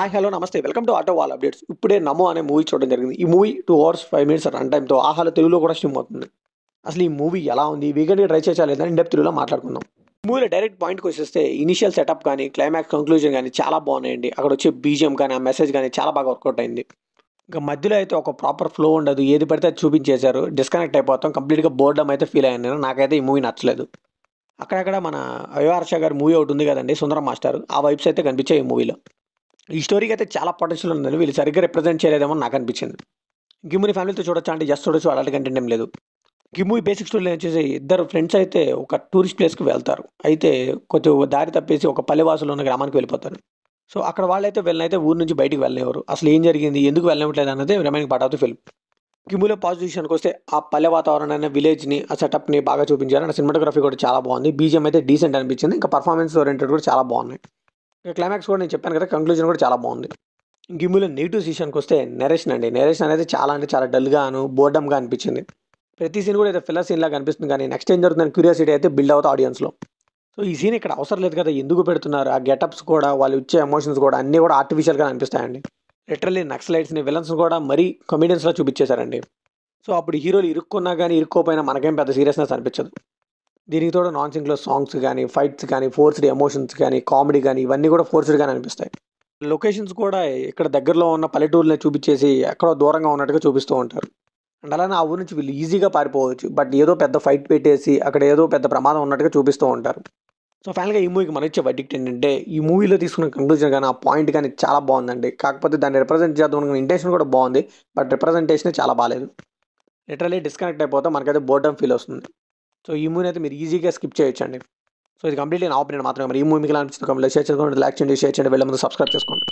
Hi hello నమస్తే welcome to auto wall updates. ఇప్పుడే నమో అనే మూవీ చూడడం జరిగింది. ఈ మూవీ 2 అవర్స్ 5 మినిట్స్ రన్ టైమ్తో ఆహాలో తెలుగులో కూడా స్ట్రీమ్ అవుతుంది. అసలు ఈ మూవీ ఎలా ఉంది, వీకెండ్కి ట్రై చేసా లేదా ఇన్ డెప్త్ తెలుగులో మాట్లాడుకుందాం. మూవీలో డైరెక్ట్ పాయింట్కి వచ్చేస్తే ఇనిషియల్ సెటప్ కానీ క్లైమాక్స్ కంక్లూజన్ కానీ చాలా బాగున్నాయండి. అక్కడ వచ్చే బీజిఎం కానీ ఆ మెసేజ్ కానీ చాలా బాగా వర్కౌట్ అయింది. ఇంకా మధ్యలో అయితే ఒక ప్రాపర్ ఫ్లో ఉండదు, ఏది పడితే అది చూపించేశారు, డిస్కనెక్ట్ అయిపోతాం, కంప్లీట్గా బోర్డమ్ అయితే ఫీల్ అయ్యాను నేను. నాకైతే ఈ మూవీ నచ్చలేదు. అక్కడక్కడ మన అయ్యవర్ష గారి మూవీ ఒకటి ఉంది కదండి, సుందరం మాస్టర్, ఆ వైబ్స్ అయితే కనిపించాయి ఈ మూవీలో. ఈ స్టోరీకి అయితే చాలా పొటెన్షియల్ ఉందని వీళ్ళు సరిగ్గా రిప్రజెంట్ చేయలేదేమో నాకు అనిపించింది. గిమ్ముని ఫ్యామిలీతో చూడొచ్చా అంటే జస్ట్ చూడొచ్చు, అలాంటి కంటెంట్ ఏం లేదు. గిమ్ము బేసిక్ స్టోరీలో వచ్చేసి ఇద్దరు ఫ్రెండ్స్ అయితే ఒక టూరిస్ట్ ప్లేస్కి వెళ్తారు. అయితే కొంచెం దారి తప్పేసి ఒక పల్లెవాసులు ఉన్న గ్రామానికి వెళ్ళిపోతారు. సో అక్కడ వాళ్ళైతే వెళ్ళనైతే ఊరు నుంచి బయటికి వెళ్ళలేవారు. అసలు ఏం జరిగింది, ఎందుకు వెళ్ళనివ్వట్లేదు అన్నది remaining part of the film. గిమ్ములో పాజిటివ్ విషయానికి వస్తే ఆ పల్లె వాతావరణాన్ని, విలేజ్ని, ఆ సెటప్ని బాగా చూపించారు. అండ్ సినిమాటోగ్రఫీ కూడా చాలా బాగుంది. బీజిఎం అయితే డీసెంట్ అనిపించింది. ఇంకా పర్ఫార్మెన్స్ ఓరియంటెడ్ కూడా చాలా బాగున్నాయి. ఇంకా క్లైమాక్స్ కూడా నేను చెప్పాను కదా, కంక్లూజన్ కూడా చాలా బాగుంది. గిమ్ములో నెగిటివ్ విషయానికి వస్తే నెరేషన్ అండి. నెరేషన్ అనేది చాలా అంటే చాలా డల్గాను బోర్డమ్గా అనిపించింది. ప్రతి సీన్ కూడా ఏదో ఫిల్లర్ సీన్ లాగా అనిపిస్తుంది, కానీ నెక్స్ట్ ఏం జరుగుతుందని క్యూరియాసిటీ అయితే బిల్డ్ అవుతుంది ఆడియన్స్లో. సో ఈ సీన్ ఇక్కడ అవసరం లేదు కదా, ఎందుకు పెడుతున్నారు? ఆ గెటప్స్ కూడా, వాళ్ళు ఇచ్చే ఎమోషన్స్ కూడా అన్నీ కూడా ఆర్టిఫిషియల్గా అనిపిస్తాయండి. లిటరల్లీ నక్సలైట్స్ని, విలన్స్ కూడా మరీ కమెడియన్స్లో చూపించేశారండి. సో అప్పుడు హీరోలు ఇరుక్కున్నా కానీ ఇరుక్కోపోయినా మనకేం పెద్ద సీరియస్నెస్ అనిపించదు. దీనికి తోడు నాన్ సింక్లో సాంగ్స్ కానీ, ఫైట్స్ కానీ, ఫోర్స్డ్ ఎమోషన్స్ కానీ, కామెడీ కానీ, ఇవన్నీ కూడా ఫోర్స్డ్గానే అనిపిస్తాయి. లొకేషన్స్ కూడా ఇక్కడ దగ్గరలో ఉన్న పల్లెటూరుని చూపించేసి ఎక్కడో దూరంగా ఉన్నట్టుగా చూపిస్తూ ఉంటారు. అండ్ అలానే ఆ ఊరు నుంచి వీళ్ళు ఈజీగా పారిపోవచ్చు, బట్ ఏదో పెద్ద ఫైట్ పెట్టేసి అక్కడ ఏదో పెద్ద ప్రమాదం ఉన్నట్టుగా చూపిస్తూ ఉంటారు. సో ఫైనల్గా ఈ మూవీకి మన ఇచ్చే వర్డిక్ట్ ఏంటంటే, ఈ మూవీలో తీసుకున్న కంక్లూజన్ కానీ ఆ పాయింట్ కానీ చాలా బాగుందండి. కాకపోతే దాన్ని రిప్రజెంట్ చేద్దాం అనుకున్న ఇంటెన్షన్ కూడా బాగుంది, బట్ రిప్రజెంటేషన్ చాలా బాగాలేదు. లిటరల్లీ డిస్కనెక్ట్ అయిపోతే మనకైతే బోర్డమ్ ఫీల్ వస్తుంది. సో ఈ మూవీ అయితే మీరు ఈజీగా స్కిప్ చేయొచ్చండి. సో ఇది కంప్లీట్లీ నా ఒపీనియన్ మాత్రమే. మరి ఈ మూవీ మీకు ఎలా అనిపిస్తుంది? కామెంట్లో షేర్ చేసుకోండి, లైక్ చేయండి, షేర్ చేయండి, వెళ్ళే ముందు సబ్స్క్రైబ్ చేసుకోండి.